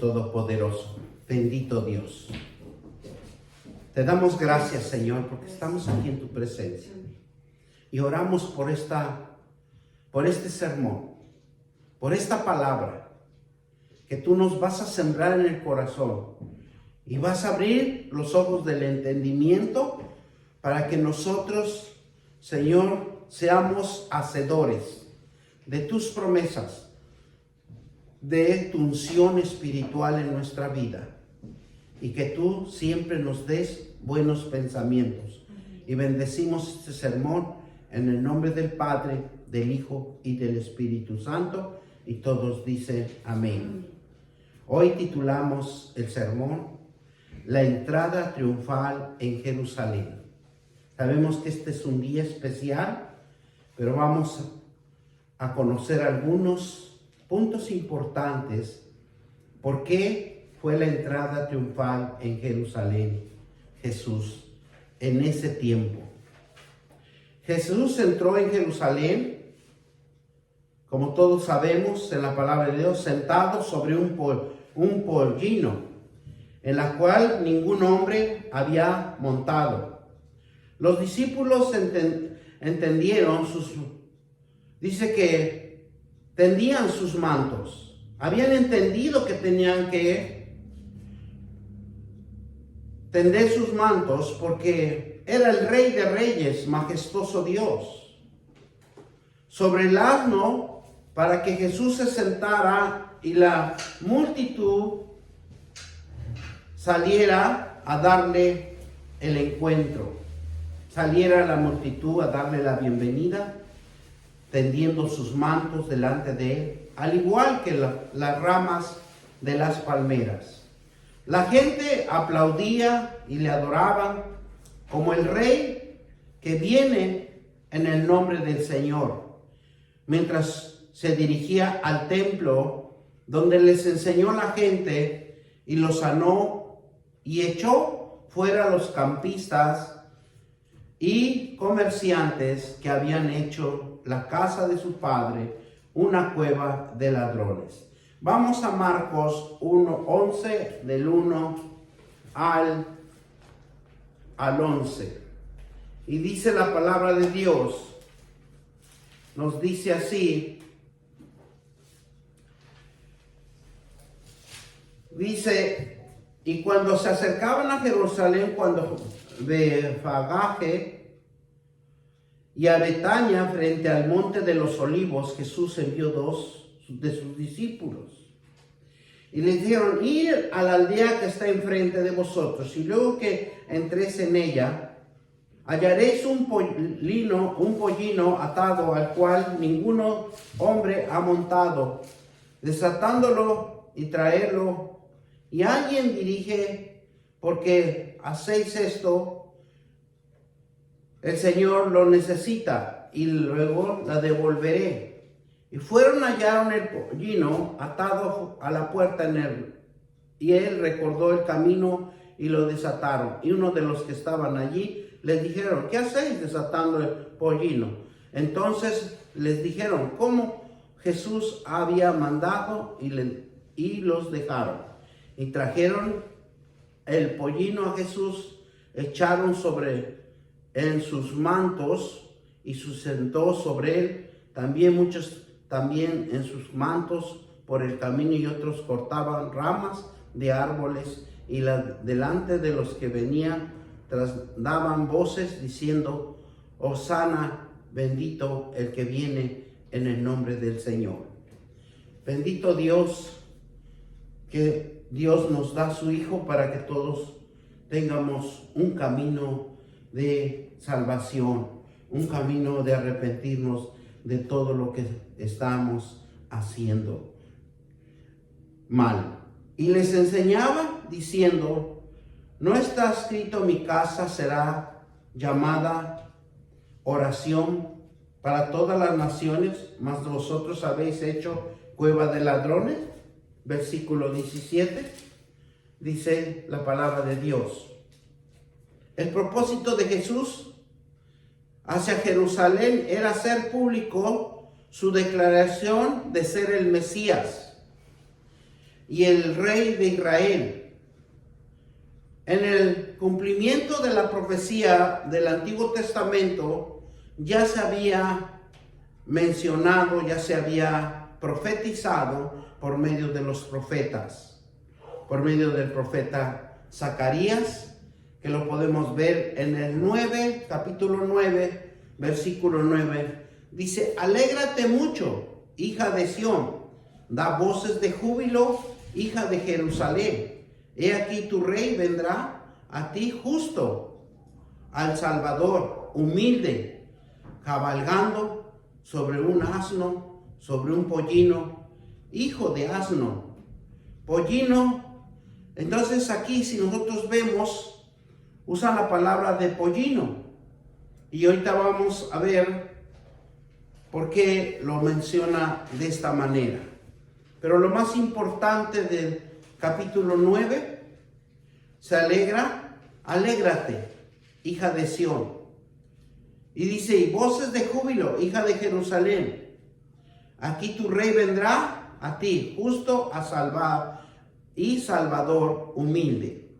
Todopoderoso, bendito Dios. Te damos gracias, Señor, porque estamos aquí en tu presencia. Y oramos por este sermón, por esta palabra que tú nos vas a sembrar en el corazón y vas a abrir los ojos del entendimiento para que nosotros, Señor, seamos hacedores de tus promesas, de tu unción espiritual en nuestra vida, y que tú siempre nos des buenos pensamientos. Y bendecimos este sermón en el nombre del Padre, del Hijo y del Espíritu Santo, y todos dicen amén. Hoy titulamos el sermón La entrada triunfal en Jerusalén. Sabemos que este es un día especial, pero vamos a conocer algunos puntos importantes. ¿Por qué fue la entrada triunfal en Jerusalén Jesús en ese tiempo? Jesús entró en Jerusalén, como todos sabemos en la palabra de Dios, sentado sobre un pollino, en la cual ningún hombre había montado. Los discípulos entendieron dice que tendían sus mantos. Habían entendido que tenían que tender sus mantos porque era el Rey de Reyes, majestuoso Dios, sobre el asno, para que Jesús se sentara y la multitud saliera a darle el encuentro. Saliera la multitud a darle la bienvenida, tendiendo sus mantos delante de él, al igual que las ramas de las palmeras. La gente aplaudía y le adoraban como el rey que viene en el nombre del Señor, mientras se dirigía al templo, donde les enseñó la gente y los sanó y echó fuera a los campistas y comerciantes que habían hecho la casa de su padre una cueva de ladrones. Vamos a Marcos 1:11, del 1 al 11. Y dice la palabra de Dios, nos dice así, dice: y cuando se acercaban a Jerusalén, cuando Betfagé y a Betania, frente al monte de los olivos, Jesús envió 2 de sus discípulos. Y les dijeron: ir a la aldea que está enfrente de vosotros, y luego que entréis en ella, hallaréis un pollino atado, al cual ningún hombre ha montado. Desatándolo y traerlo. Y alguien dirige: ¿por qué hacéis esto? El Señor lo necesita, y luego la devolveré. Y fueron, hallaron el pollino atado a la puerta y él recordó el camino y lo desataron. Y uno de los que estaban allí les dijeron: ¿qué hacéis desatando el pollino? Entonces les dijeron cómo Jesús había mandado, y los dejaron. Y trajeron el pollino a Jesús, echaron en sus mantos, y se sentó sobre él. También muchos en sus mantos por el camino, y otros cortaban ramas de árboles, y delante de los que venían daban voces diciendo: Hosana, bendito el que viene en el nombre del Señor. Bendito Dios, que Dios nos da a su Hijo para que todos tengamos un camino de salvación, un camino de arrepentirnos de todo lo que estamos haciendo mal. Y les enseñaba diciendo: ¿no está escrito, mi casa será llamada oración para todas las naciones, mas vosotros habéis hecho cueva de ladrones? Versículo 17, dice la palabra de Dios. El propósito de Jesús hacia Jerusalén era hacer público su declaración de ser el Mesías. y el rey de Israel. En el cumplimiento de la profecía del Antiguo Testamento ya se había mencionado, ya se había profetizado por medio de los profetas, por medio del profeta Zacarías, que lo podemos ver en el 9, capítulo 9, versículo 9. Dice: alégrate mucho, hija de Sión, da voces de júbilo, hija de Jerusalén. He aquí tu rey vendrá a ti justo, al Salvador, humilde, cabalgando sobre un asno, sobre un pollino, hijo de asno, pollino. Entonces aquí, si nosotros vemos, usa la palabra de pollino. Y ahorita vamos a ver por qué lo menciona de esta manera. Pero lo más importante del capítulo 9, se alegra, alégrate, hija de Sión. Y dice: y voces de júbilo, hija de Jerusalén. Aquí tu rey vendrá a ti, justo, a salvar y Salvador, humilde.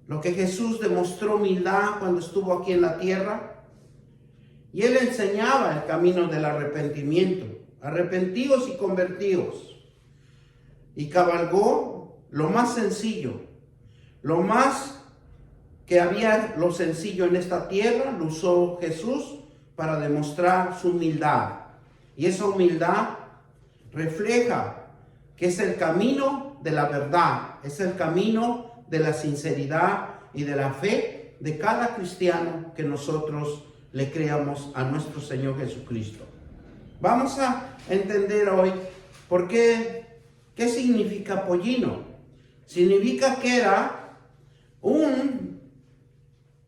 Lo que Jesús demostró humildad cuando estuvo aquí en la tierra. Y él enseñaba el camino del arrepentimiento. Arrepentíos y convertíos. Y cabalgó lo más sencillo, lo más que había, lo sencillo en esta tierra, lo usó Jesús para demostrar su humildad. Y esa humildad refleja que es el camino de la verdad, es el camino de la sinceridad y de la fe de cada cristiano que nosotros le creamos a nuestro Señor Jesucristo. Vamos a entender hoy por qué significa pollino. Significa que era un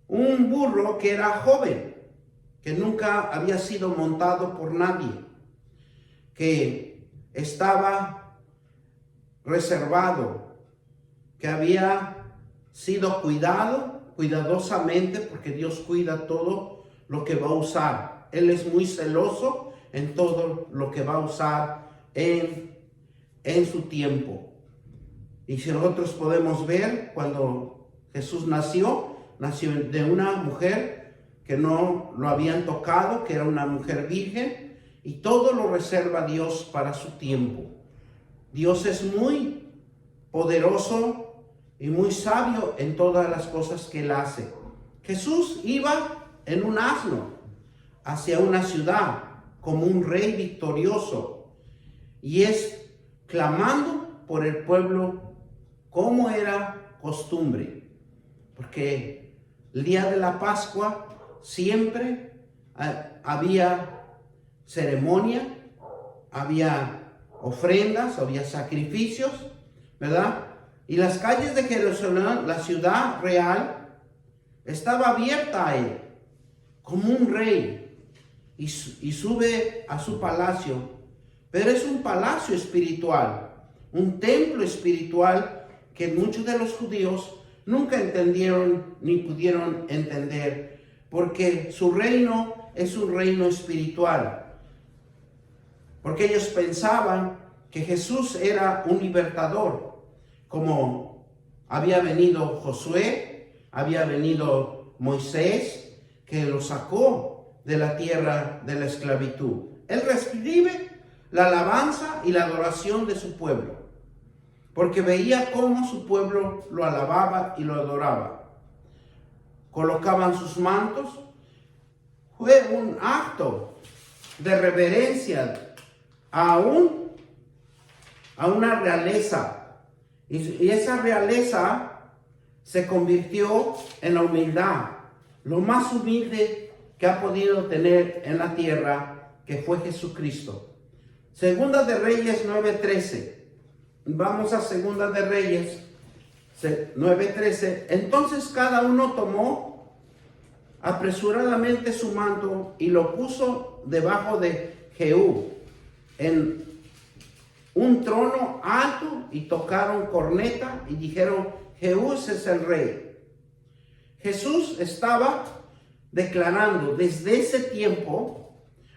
burro que era joven, que nunca había sido montado por nadie, que estaba reservado, que había sido cuidadosamente, porque Dios cuida todo lo que va a usar. Él es muy celoso en todo lo que va a usar en su tiempo. Y si nosotros podemos ver, cuando Jesús nació de una mujer que no lo habían tocado, que era una mujer virgen, y todo lo reserva Dios para su tiempo. Dios es muy poderoso y muy sabio en todas las cosas que Él hace. Jesús iba en un asno hacia una ciudad como un rey victorioso, y es clamando por el pueblo como era costumbre, porque el día de la Pascua siempre había ceremonia, había ofrendas, había sacrificios, ¿verdad? Y las calles de Jerusalén, la ciudad real, estaba abierta a él como un rey, y sube a su palacio. Pero es un palacio espiritual, un templo espiritual que muchos de los judíos nunca entendieron ni pudieron entender, porque su reino es un reino espiritual. Porque ellos pensaban que Jesús era un libertador, como había venido Josué, había venido Moisés, que lo sacó de la tierra de la esclavitud. Él recibe la alabanza y la adoración de su pueblo, porque veía cómo su pueblo lo alababa y lo adoraba. Colocaban sus mantos. Fue un acto de reverencia a una realeza, y esa realeza se convirtió en la humildad, lo más humilde que ha podido tener en la tierra, que fue Jesucristo. Segunda de Reyes 9:13. Vamos a Segunda de Reyes 9:13. Entonces cada uno tomó apresuradamente su manto y lo puso debajo de Jehú en un trono alto, y tocaron corneta y dijeron: Jehú es el rey. Jesús estaba declarando desde ese tiempo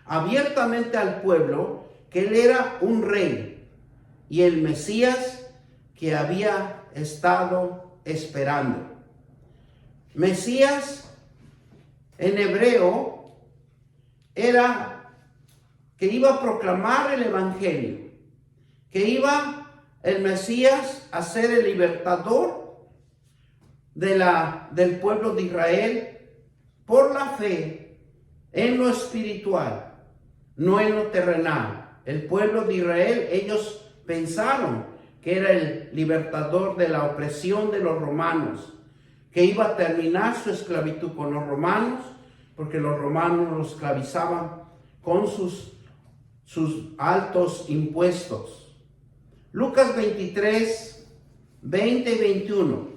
abiertamente al pueblo que él era un rey, y el Mesías que había estado esperando. Mesías en hebreo era que iba a proclamar el evangelio, que iba el Mesías a ser el libertador del pueblo de Israel por la fe en lo espiritual, no en lo terrenal. El pueblo de Israel, ellos pensaron que era el libertador de la opresión de los romanos, que iba a terminar su esclavitud con los romanos, porque los romanos los esclavizaban con sus altos impuestos. Lucas 23, 20 y 21.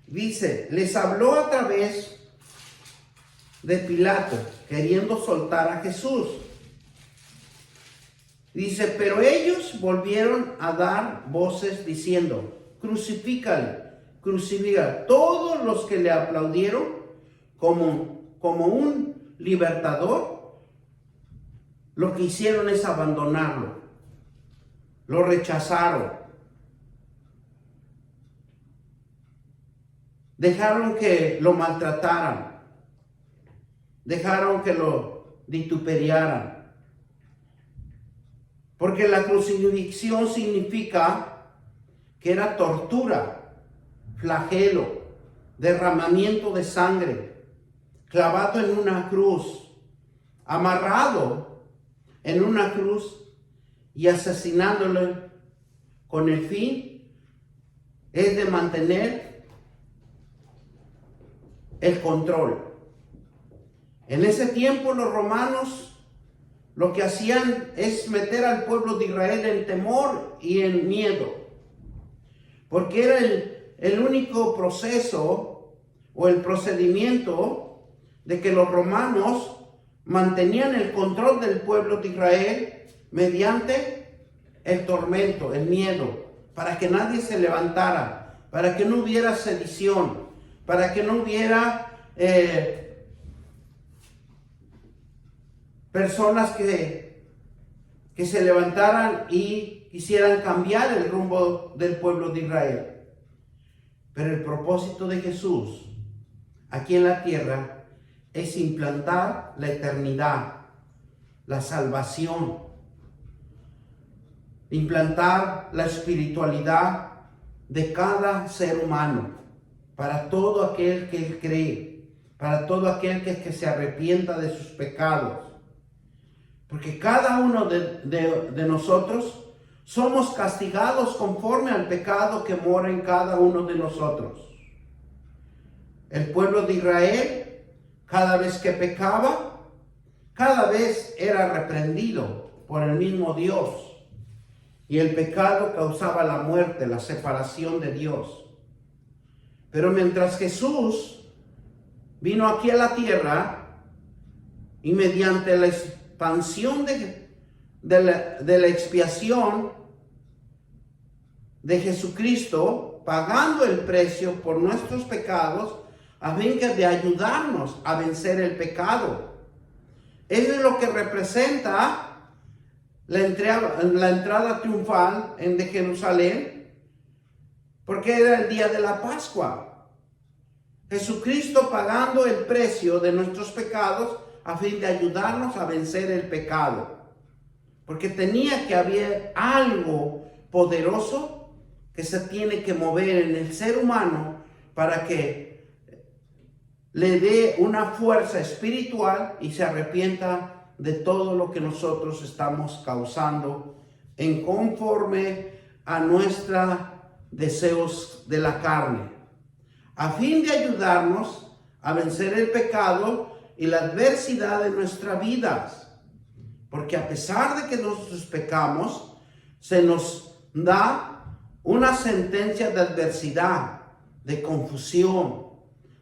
Dice, les habló a través de Pilato, queriendo soltar a Jesús. Dice, pero ellos volvieron a dar voces diciendo, crucifícale, crucifícale. Todos los que le aplaudieron como un libertador, lo que hicieron es abandonarlo. Lo rechazaron. Dejaron que lo maltrataran. Dejaron que lo vituperaran. Porque la crucifixión significa que era tortura, flagelo, derramamiento de sangre, clavado en una cruz, amarrado en una cruz y asesinándole con el fin es de mantener el control. En ese tiempo los romanos lo que hacían es meter al pueblo de Israel en temor y en miedo, porque era el único proceso o el procedimiento de que los romanos mantenían el control del pueblo de Israel mediante el tormento, el miedo, para que nadie se levantara, para que no hubiera sedición, para que no hubiera personas que se levantaran y quisieran cambiar el rumbo del pueblo de Israel. Pero el propósito de Jesús aquí en la tierra es implantar la eternidad, la salvación, implantar la espiritualidad de cada ser humano, para todo aquel que cree, para todo aquel que se arrepienta de sus pecados. Porque cada uno de nosotros somos castigados conforme al pecado que mora en cada uno de nosotros. El pueblo de Israel, cada vez que pecaba, cada vez era reprendido por el mismo Dios. Y el pecado causaba la muerte, la separación de Dios. Pero mientras Jesús vino aquí a la tierra y mediante la expansión de la expiación de Jesucristo, pagando el precio por nuestros pecados, a fin de ayudarnos a vencer el pecado. Eso es lo que representa la entrada triunfal de Jerusalén, porque era el día de la Pascua. Jesucristo pagando el precio de nuestros pecados a fin de ayudarnos a vencer el pecado. Porque tenía que haber algo poderoso que se tiene que mover en el ser humano para que le dé una fuerza espiritual y se arrepienta de todo lo que nosotros estamos causando en conforme a nuestros deseos de la carne, a fin de ayudarnos a vencer el pecado y la adversidad de nuestras vidas. Porque a pesar de que nosotros pecamos, se nos da una sentencia de adversidad, de confusión,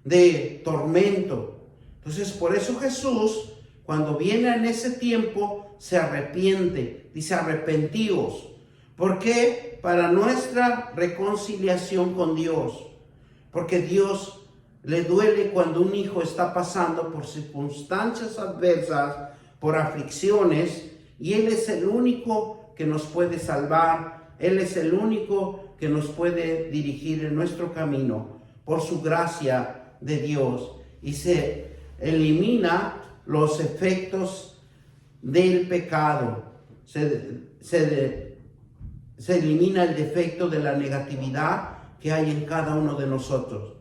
de tormento. Entonces, por eso Jesús, cuando viene en ese tiempo, se arrepiente. Dice, arrepentíos. ¿Por qué? Para nuestra reconciliación con Dios. Porque Dios le duele cuando un hijo está pasando por circunstancias adversas, por aflicciones, y Él es el único que nos puede salvar Él es el único que nos puede dirigir en nuestro camino por su gracia de Dios, y se elimina los efectos del pecado, se elimina el defecto de la negatividad que hay en cada uno de nosotros,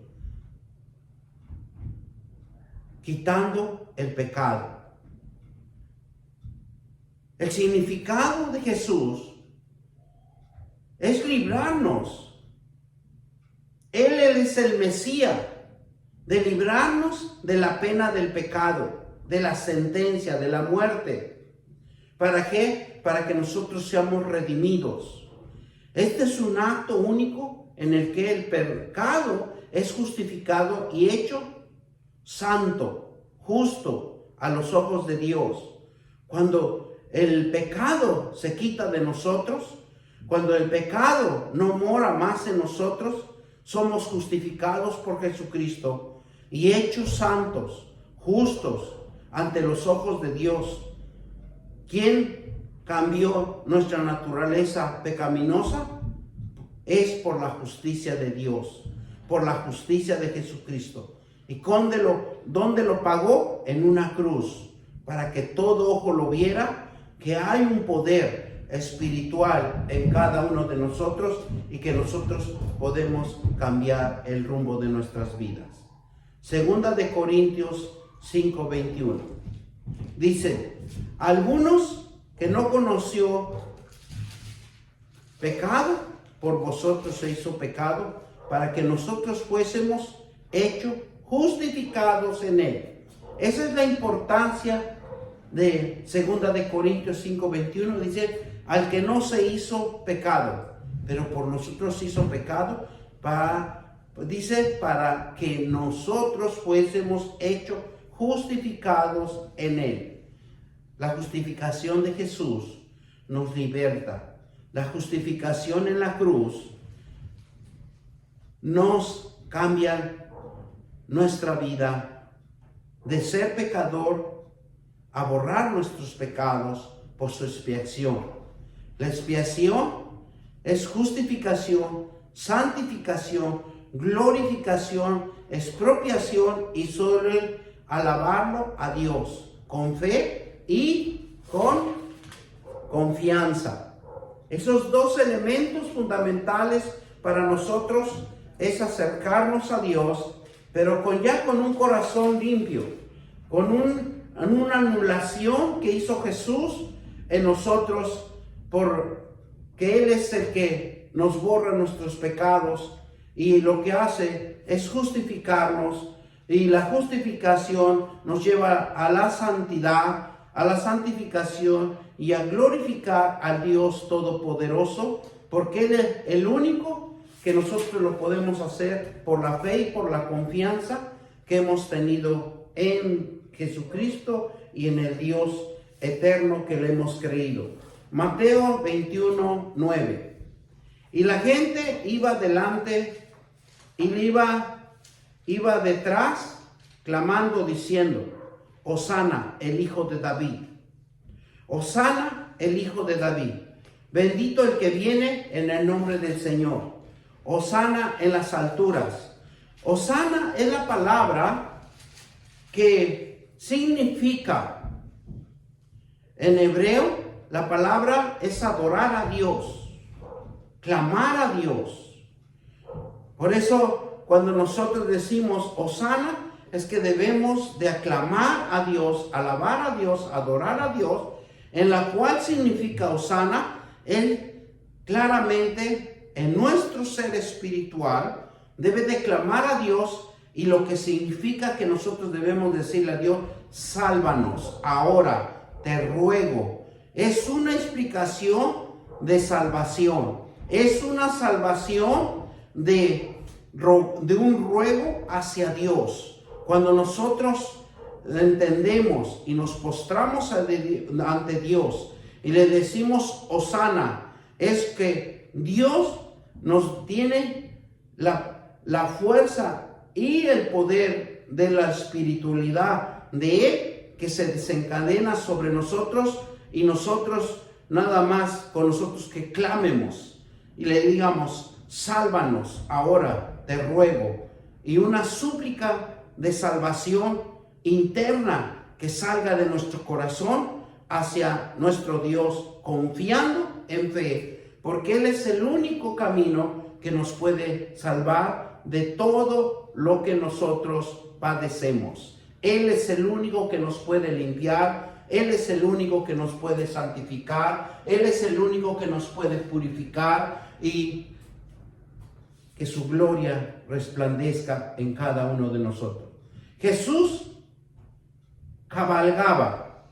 quitando el pecado. El significado de Jesús es librarnos. Él es el Mesías, de librarnos de la pena del pecado, de la sentencia, de la muerte. ¿Para qué? Para que nosotros seamos redimidos. Este es un acto único en el que el pecado es justificado y hecho santo, justo a los ojos de Dios. Cuando el pecado se quita de nosotros, cuando el pecado no mora más en nosotros, somos justificados por Jesucristo y hechos santos, justos ante los ojos de Dios. ¿Quién cambió nuestra naturaleza pecaminosa? Es por la justicia de Dios, por la justicia de Jesucristo. ¿Y dónde lo pagó? En una cruz, para que todo ojo lo viera, que hay un poder espiritual en cada uno de nosotros y que nosotros podemos cambiar el rumbo de nuestras vidas. Segunda de Corintios 5:21. Dice: algunos que no conoció pecado, por vosotros se hizo pecado, para que nosotros fuésemos hechos justificados en él. Esa es la importancia de Segunda de Corintios 5:21. Dice: al que no se hizo pecado, pero por nosotros se hizo pecado, para que nosotros fuésemos hechos justificados en él. La justificación de Jesús nos liberta. La justificación en la cruz nos cambia nuestra vida de ser pecador a borrar nuestros pecados por su expiación. La expiación es justificación, santificación, glorificación, expropiación y solo el alabarlo a Dios con fe y con confianza. Esos dos elementos fundamentales para nosotros es acercarnos a Dios, pero con un corazón limpio, con una anulación que hizo Jesús en nosotros, porque Él es el que nos borra nuestros pecados y lo que hace es justificarnos, y la justificación nos lleva a la santidad, a la santificación y a glorificar a Dios Todopoderoso, porque Él es el único que nosotros lo podemos hacer por la fe y por la confianza que hemos tenido en Jesucristo y en el Dios eterno que le hemos creído. Mateo 21:9. Y la gente iba delante y iba detrás, clamando, diciendo: Hosana, el hijo de David. Hosana, el hijo de David. Bendito el que viene en el nombre del Señor. Hosana en las alturas. Hosana es la palabra que significa, en hebreo, la palabra es adorar a Dios, clamar a Dios. Por eso, cuando nosotros decimos Hosana, es que debemos de aclamar a Dios, alabar a Dios, adorar a Dios, en la cual significa Hosana. Él claramente en nuestro ser espiritual debe de clamar a Dios, y lo que significa que nosotros debemos decirle a Dios: sálvanos ahora, te ruego. Es una explicación de salvación, es una salvación de un ruego hacia Dios. Cuando nosotros entendemos y nos postramos ante Dios y le decimos Hosana, es que Dios nos tiene la fuerza y el poder de la espiritualidad de Él, que se desencadena sobre nosotros, y nosotros nada más con nosotros que clamemos. y le digamos, sálvanos ahora, te ruego. Y una súplica de salvación interna que salga de nuestro corazón hacia nuestro Dios, confiando en fe, porque Él es el único camino que nos puede salvar de todo lo que nosotros padecemos. Él es el único que nos puede limpiar, Él es el único que nos puede santificar, Él es el único que nos puede purificar y que su gloria resplandezca en cada uno de nosotros. Jesús cabalgaba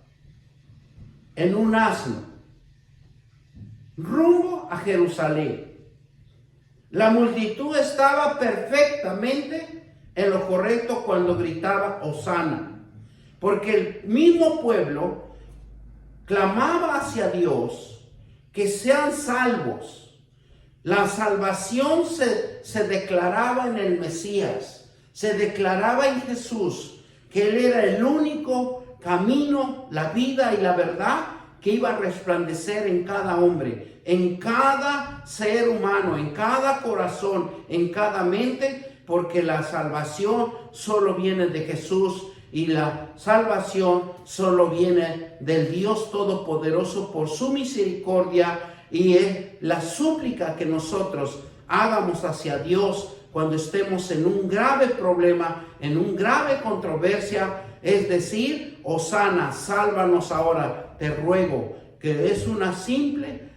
en un asno rumbo a Jerusalén. La multitud estaba perfectamente en lo correcto cuando gritaba Hosana, porque el mismo pueblo clamaba hacia Dios que sean salvos. La salvación se declaraba en el Mesías, se declaraba en Jesús, que Él era el único camino, la vida y la verdad que iba a resplandecer en cada hombre, en cada ser humano, en cada corazón, en cada mente, porque la salvación solo viene de Jesús y la salvación solo viene del Dios Todopoderoso por su misericordia, y es la súplica que nosotros hagamos hacia Dios cuando estemos en un grave problema, en una grave controversia, es decir, Hosana, sálvanos ahora, te ruego, que es una simple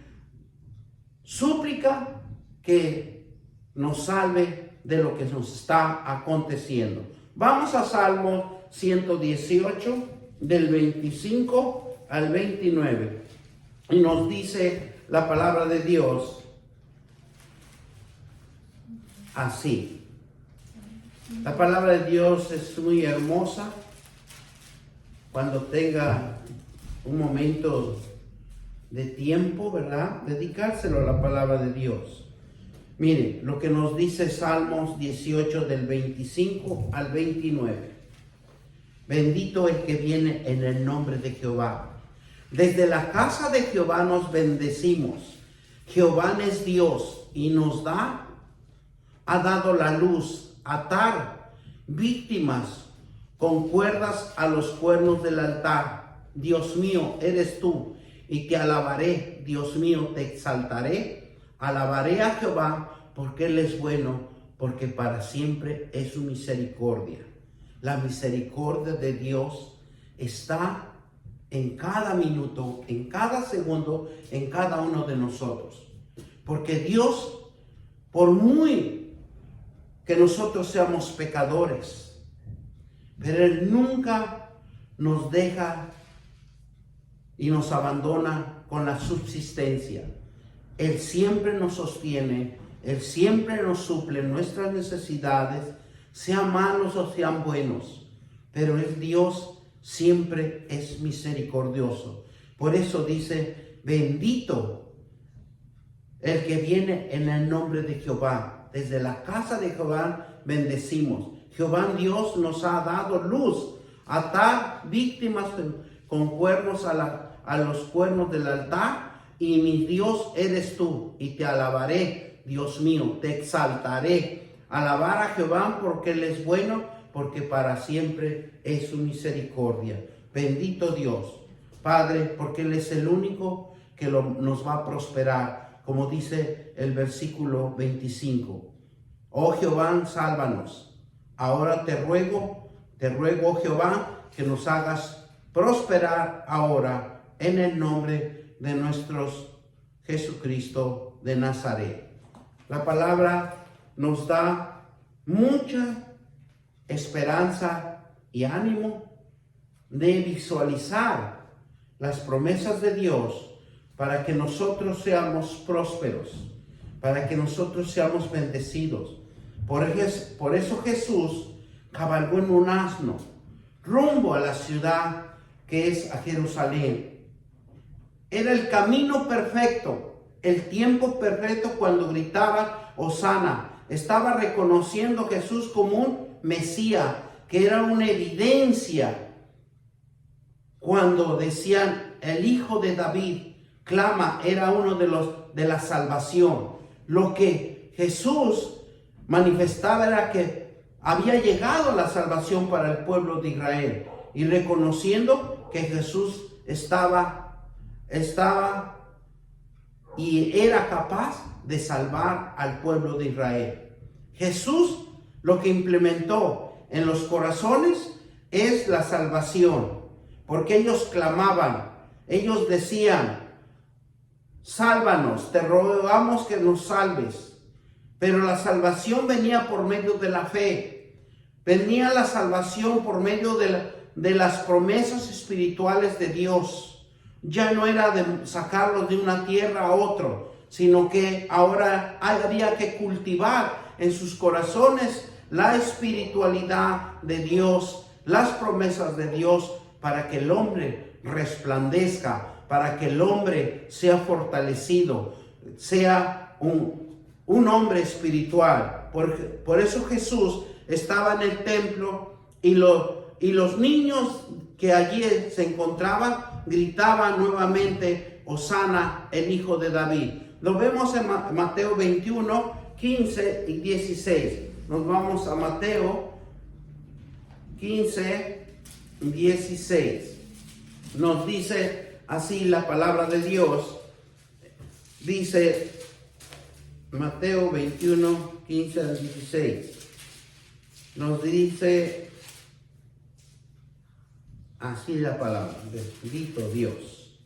súplica que nos salve de lo que nos está aconteciendo. Vamos a Salmo 118, del 25 al 29. Y nos dice la palabra de Dios así. La palabra de Dios es muy hermosa. Cuando tenga un momento de tiempo, ¿verdad?, dedicárselo a la palabra de Dios. Mire lo que nos dice Salmos 18 del 25 al 29. Bendito el que viene en el nombre de Jehová. Desde la casa de Jehová nos bendecimos. Jehová es Dios y ha dado la luz, atar víctimas con cuerdas a los cuernos del altar. Dios mío, eres tú, y te alabaré. Dios mío, te exaltaré. Alabaré a Jehová, porque Él es bueno, porque para siempre es su misericordia. La misericordia de Dios está en cada minuto, en cada segundo, en cada uno de nosotros. Porque Dios, por muy que nosotros seamos pecadores, pero Él nunca nos deja y nos abandona con la subsistencia. Él siempre nos sostiene, Él siempre nos suple nuestras necesidades, sean malos o sean buenos, pero el Dios siempre es misericordioso. Por eso dice, bendito el que viene en el nombre de Jehová. Desde la casa de Jehová bendecimos. Jehová Dios nos ha dado luz, atar víctimas con cuernos a los cuernos del altar, y mi Dios eres tú, y te alabaré, Dios mío, te exaltaré. Alabar a Jehová porque Él es bueno, porque para siempre es su misericordia. Bendito Dios, Padre, porque Él es el único que nos va a prosperar, como dice el versículo 25. Oh Jehová, sálvanos. Ahora te ruego, oh Jehová, que nos hagas prosperar ahora en el nombre de nuestro Jesucristo de Nazaret. La palabra nos da mucha esperanza y ánimo de visualizar las promesas de Dios para que nosotros seamos prósperos, para que nosotros seamos bendecidos. Por eso Jesús cabalgó en un asno rumbo a la ciudad que es a Jerusalén. Era el camino perfecto, el tiempo perfecto cuando gritaba Hosana. Estaba reconociendo a Jesús como un Mesías, que era una evidencia. Cuando decían el Hijo de David clama, era uno de la salvación. lo que Jesús manifestaba era que había llegado la salvación para el pueblo de Israel, y reconociendo que Jesús estaba y era capaz de salvar al pueblo de Israel. Jesús lo que implementó en los corazones es la salvación, porque ellos clamaban, ellos decían: sálvanos, te rogamos que nos salves. Pero la salvación venía por medio de la fe, venía la salvación por medio de las promesas espirituales de Dios. Ya no era de sacarlos de una tierra a otro, sino que ahora había que cultivar en sus corazones la espiritualidad de Dios, las promesas de Dios, para que el hombre resplandezca, para que el hombre sea fortalecido, sea un hombre espiritual. Por eso Jesús estaba en el templo, y los niños que allí se encontraban gritaban nuevamente: Hosana, el hijo de David. Lo vemos en Mateo 21, 15 y 16. Nos vamos a Mateo 15, 16. Nos dice así la palabra de Dios. Dice Mateo 21, 15 al 16. Nos dice así la palabra, bendito Dios.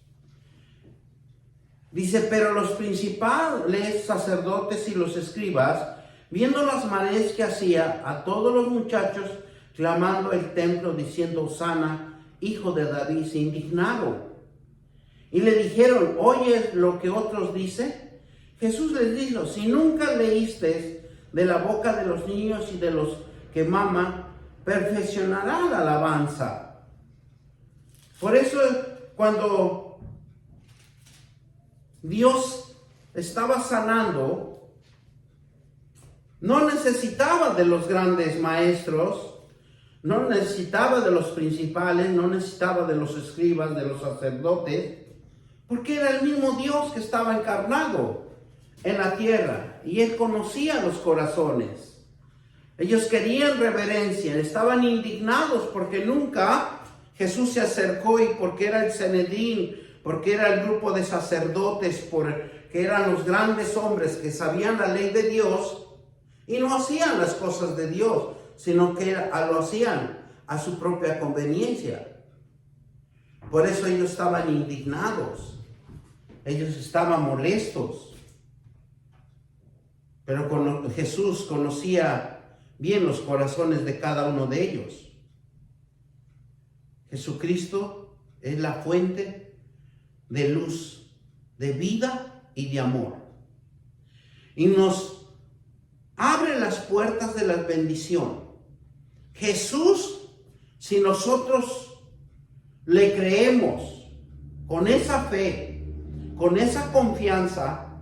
Dice: pero los principales sacerdotes y los escribas, viendo las maravillas que hacía a todos los muchachos, clamando el templo, diciendo: Hosana, hijo de David, se indignaron. Y le dijeron: ¿oyes lo que otros dicen? Jesús les dijo: si nunca leíste de la boca de los niños y de los que maman, perfeccionará la alabanza. Por eso, cuando Dios estaba sanando, no necesitaba de los grandes maestros, no necesitaba de los principales, no necesitaba de los escribas, de los sacerdotes, porque era el mismo Dios que estaba encarnado en la tierra, y Él conocía los corazones. Ellos querían reverencia, estaban indignados porque nunca Jesús se acercó, y porque era el Sanedrín, porque era el grupo de sacerdotes, porque eran los grandes hombres que sabían la ley de Dios y no hacían las cosas de Dios, sino que lo hacían a su propia conveniencia. Por eso ellos estaban indignados, ellos estaban molestos. Pero Jesús conocía bien los corazones de cada uno de ellos. Jesucristo es la fuente de luz, de vida y de amor. Y nos abre las puertas de la bendición. Jesús, si nosotros le creemos con esa fe, con esa confianza,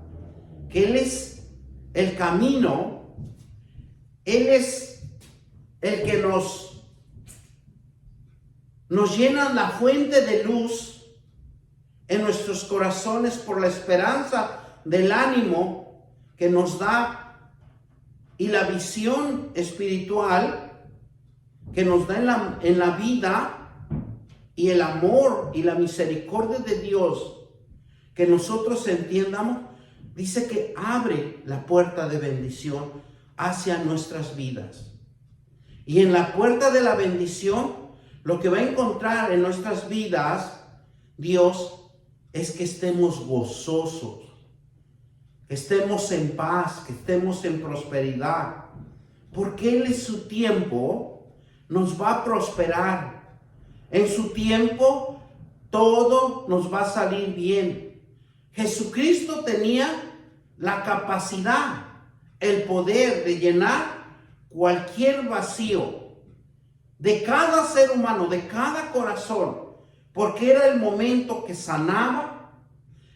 que Él es el camino, Él es el que nos llena la fuente de luz en nuestros corazones por la esperanza del ánimo que nos da, y la visión espiritual que nos da en la vida, y el amor y la misericordia de Dios que nosotros entiendamos. Dice que abre la puerta de bendición hacia nuestras vidas. Y en la puerta de la bendición, lo que va a encontrar en nuestras vidas Dios es que estemos gozosos, que estemos en paz, que estemos en prosperidad, porque Él en su tiempo nos va a prosperar. En su tiempo todo nos va a salir bien. Jesucristo tenía la capacidad, el poder de llenar cualquier vacío de cada ser humano, de cada corazón, porque era el momento que sanaba,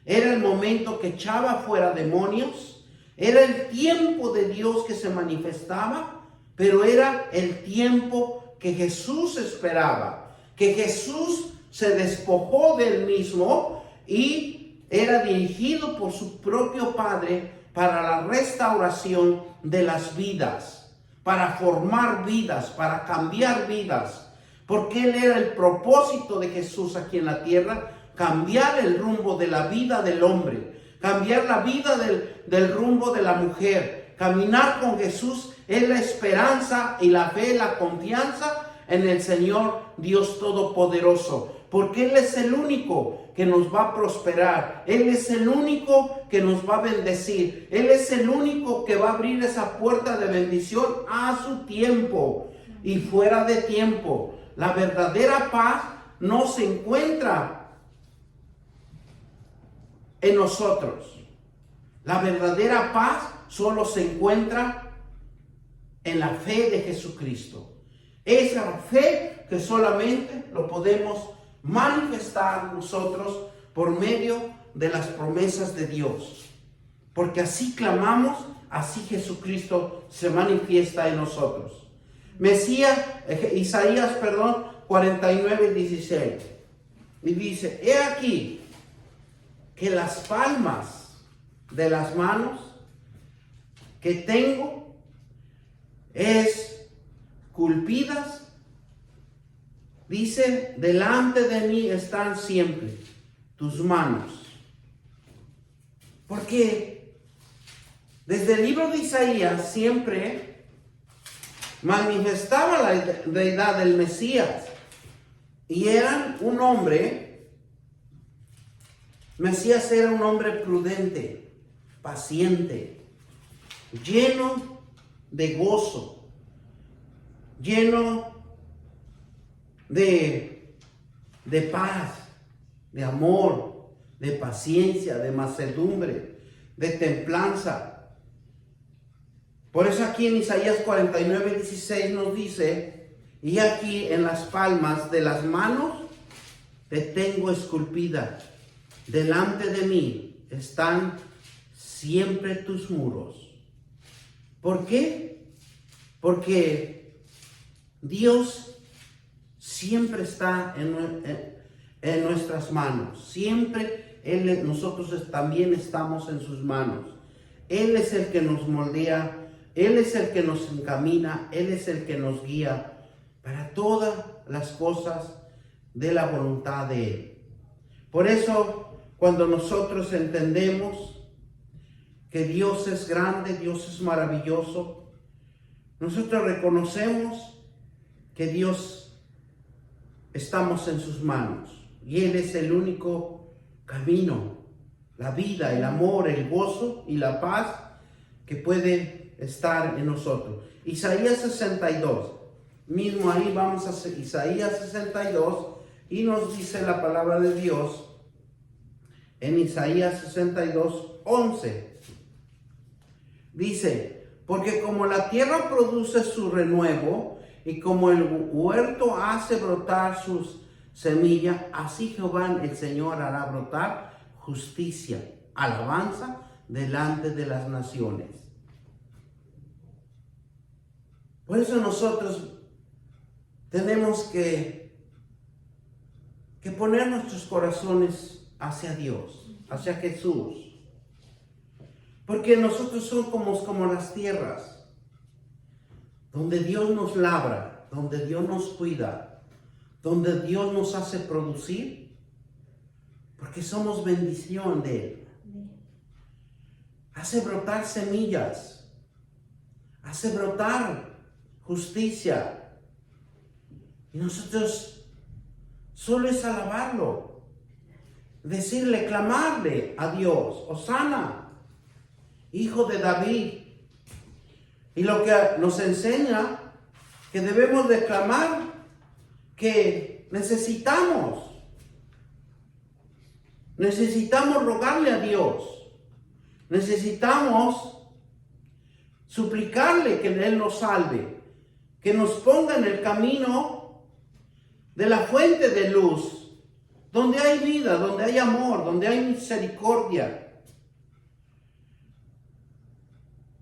era el momento que echaba fuera demonios, era el tiempo de Dios que se manifestaba, pero era el tiempo que Jesús esperaba, que Jesús se despojó del mismo y era dirigido por su propio Padre para la restauración de las vidas, para formar vidas, para cambiar vidas. Porque Él era el propósito de Jesús aquí en la tierra, cambiar el rumbo de la vida del hombre, cambiar la vida del rumbo de la mujer. Caminar con Jesús es la esperanza y la fe, la confianza en el Señor Dios Todopoderoso. Porque Él es el único que nos va a prosperar. Él es el único que nos va a bendecir. Él es el único que va a abrir esa puerta de bendición a su tiempo y fuera de tiempo. La verdadera paz no se encuentra en nosotros. La verdadera paz solo se encuentra en la fe de Jesucristo. Esa fe que solamente lo podemos manifestar nosotros por medio de las promesas de Dios. Porque así clamamos, así Jesucristo se manifiesta en nosotros. Isaías 49:16. Y dice, he aquí que las palmas de las manos que tengo esculpidas, dice, delante de mí están siempre tus manos. Porque desde el libro de Isaías siempre manifestaba la deidad del Mesías. Y eran un hombre, Mesías era un hombre prudente, paciente, lleno de gozo, lleno de paz, de amor, de paciencia, de mansedumbre, de templanza. Por eso aquí en Isaías 49:16 nos dice, y aquí en las palmas de las manos te tengo esculpida, delante de mí están siempre tus muros. ¿Por qué? Porque Dios siempre está en nuestras manos. Siempre nosotros también estamos en sus manos. Él es el que nos moldea, Él es el que nos encamina, Él es el que nos guía para todas las cosas de la voluntad de Él. Por eso, cuando nosotros entendemos que Dios es grande, Dios es maravilloso, nosotros reconocemos que Dios estamos en sus manos y Él es el único camino, la vida, el amor, el gozo y la paz que puede estar en nosotros. Isaías 62, mismo ahí vamos a Isaías 62 y nos dice la palabra de Dios en Isaías 62:11. Dice, porque como la tierra produce su renuevo y como el huerto hace brotar sus semillas, así Jehová el Señor hará brotar justicia, alabanza delante de las naciones. Por eso nosotros tenemos que poner nuestros corazones hacia Dios, hacia Jesús. Porque nosotros somos como las tierras, donde Dios nos labra, donde Dios nos cuida, donde Dios nos hace producir, porque somos bendición de Él. Hace brotar semillas, hace brotar justicia. Y nosotros solo es alabarlo, decirle, clamarle a Dios, Hosana, Hijo de David. Y lo que nos enseña que debemos de clamar, que necesitamos rogarle a Dios, necesitamos suplicarle que Él nos salve, que nos ponga en el camino de la fuente de luz, donde hay vida, donde hay amor, donde hay misericordia.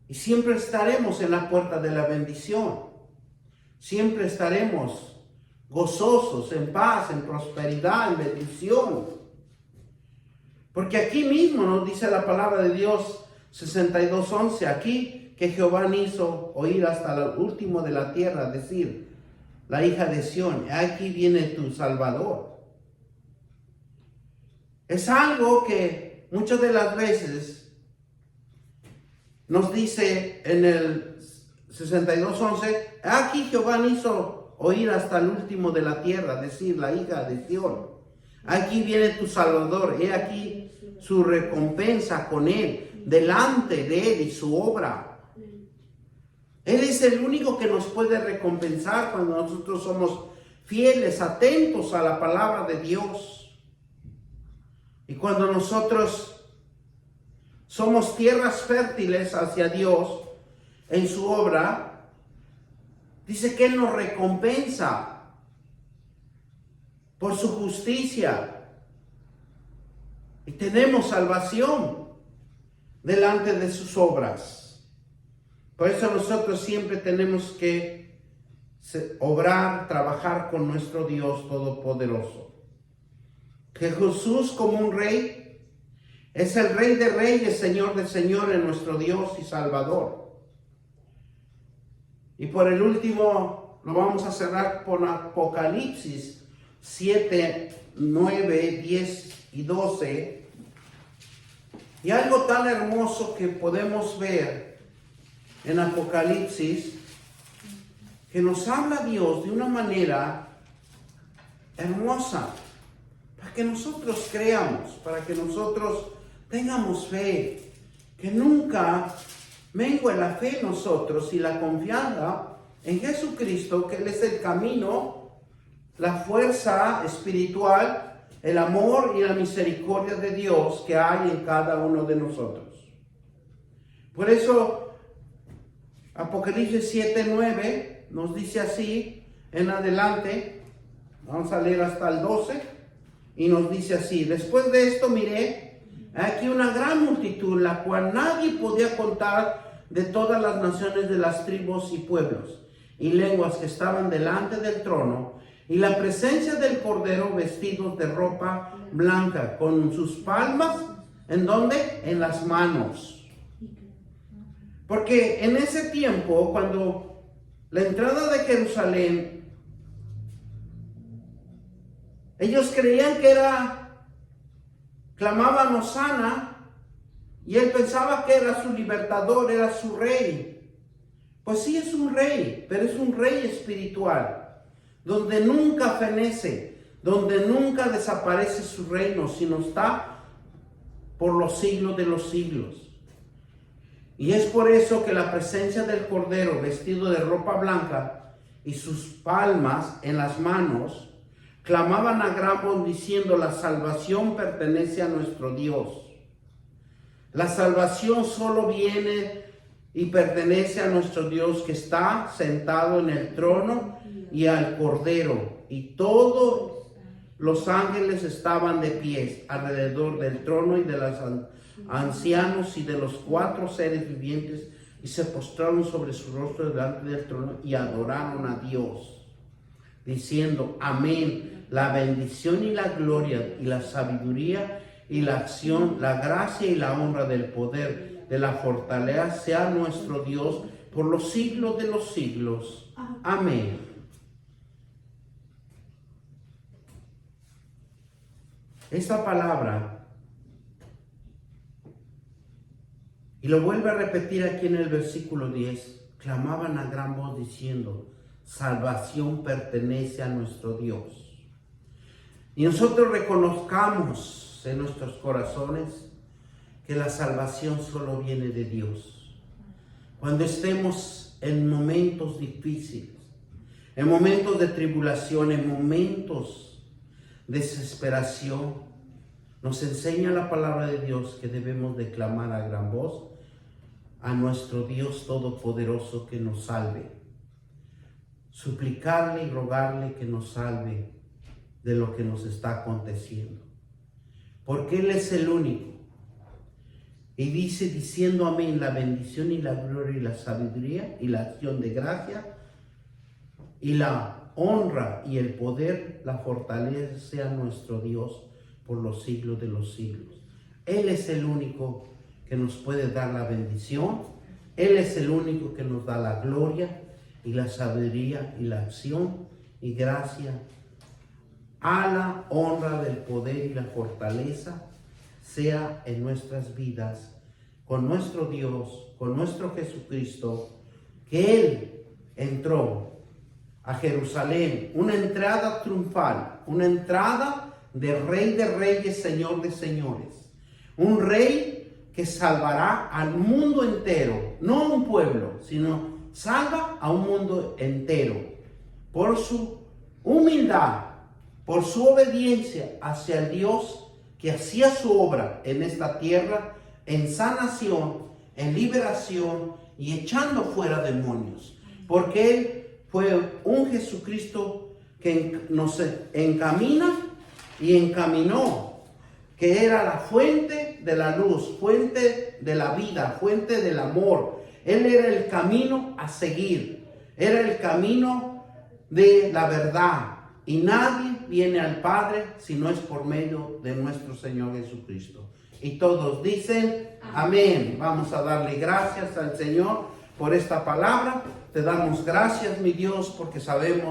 Y siempre estaremos en la puerta de la bendición. Siempre estaremos gozosos, en paz, en prosperidad, en bendición. Porque aquí mismo nos dice la palabra de Dios, 62:11, aquí que Jehová hizo oír hasta el último de la tierra, decir, la hija de Sión, aquí viene tu Salvador. Es algo que muchas de las veces nos dice en el 62:11, aquí Jehová hizo oír hasta el último de la tierra, decir, la hija de Sión, aquí viene tu Salvador, he aquí su recompensa con él, delante de él y su obra. Él es el único que nos puede recompensar cuando nosotros somos fieles, atentos a la palabra de Dios. Y cuando nosotros somos tierras fértiles hacia Dios en su obra, dice que Él nos recompensa por su justicia. Y tenemos salvación delante de sus obras. Por eso nosotros siempre tenemos que obrar, trabajar con nuestro Dios Todopoderoso. Que Jesús como un rey es el Rey de Reyes, Señor de Señores, nuestro Dios y Salvador. Y por el último lo vamos a cerrar con Apocalipsis 7, 9, 10 y 12. Y algo tan hermoso que podemos ver en Apocalipsis, que nos habla Dios de una manera hermosa, para que nosotros creamos, para que nosotros tengamos fe, que nunca mengue la fe en nosotros y la confianza en Jesucristo, que Él es el camino, la fuerza espiritual, el amor y la misericordia de Dios que hay en cada uno de nosotros. Por eso Apocalipsis 7, 9 nos dice así en adelante, vamos a leer hasta el 12, y nos dice así: después de esto miré aquí una gran multitud, la cual nadie podía contar, de todas las naciones, de las tribus y pueblos y lenguas que estaban delante del trono, y la presencia del Cordero, vestidos de ropa blanca, con sus palmas, ¿en dónde? En las manos. Porque en ese tiempo, cuando la entrada de Jerusalén, ellos creían que clamaban Hosana, y él pensaba que era su libertador, era su rey. Pues sí, es un rey, pero es un rey espiritual, donde nunca fenece, donde nunca desaparece su reino, sino está por los siglos de los siglos. Y es por eso que la presencia del Cordero, vestido de ropa blanca y sus palmas en las manos, clamaban a gran voz diciendo: la salvación pertenece a nuestro Dios. La salvación solo viene y pertenece a nuestro Dios, que está sentado en el trono, y al Cordero. Y todos los ángeles estaban de pie alrededor del trono y de los ancianos y de los 4 seres vivientes, y se postraron sobre su rostro delante del trono y adoraron a Dios, diciendo: amén. La bendición y la gloria y la sabiduría y la acción, la gracia y la honra del poder, de la fortaleza, sea nuestro Dios por los siglos de los siglos. Amén. Esta palabra, y lo vuelve a repetir aquí en el versículo 10, clamaban a gran voz diciendo: salvación pertenece a nuestro Dios. Y nosotros reconozcamos en nuestros corazones que la salvación solo viene de Dios. Cuando estemos en momentos difíciles, en momentos de tribulación, en momentos de desesperación, nos enseña la palabra de Dios que debemos de clamar a gran voz a nuestro Dios Todopoderoso que nos salve. Suplicarle y rogarle que nos salve de lo que nos está aconteciendo. Porque Él es el único. Y dice, diciendo amén, la bendición y la gloria y la sabiduría y la acción de gracia y la honra y el poder, la fortaleza sea nuestro Dios por los siglos de los siglos. Él es el único que nos puede dar la bendición. Él es el único que nos da la gloria y la sabiduría y la acción y gracia. A la honra del poder y la fortaleza sea en nuestras vidas, con nuestro Dios, con nuestro Jesucristo, que Él entró a Jerusalén, una entrada triunfal, una entrada de Rey de Reyes, Señor de Señores, un Rey que salvará al mundo entero, no a un pueblo, sino salva a un mundo entero, por su humildad, por su obediencia hacia el Dios que hacía su obra en esta tierra, en sanación, en liberación y echando fuera demonios. Porque Él fue un Jesucristo que nos encamina y encaminó, que era la fuente de la luz, fuente de la vida, fuente del amor. Él era el camino a seguir, era el camino de la verdad. Y nadie viene al Padre si no es por medio de nuestro Señor Jesucristo. Y todos dicen amén. Vamos a darle gracias al Señor por esta palabra. Te damos gracias, mi Dios, porque sabemos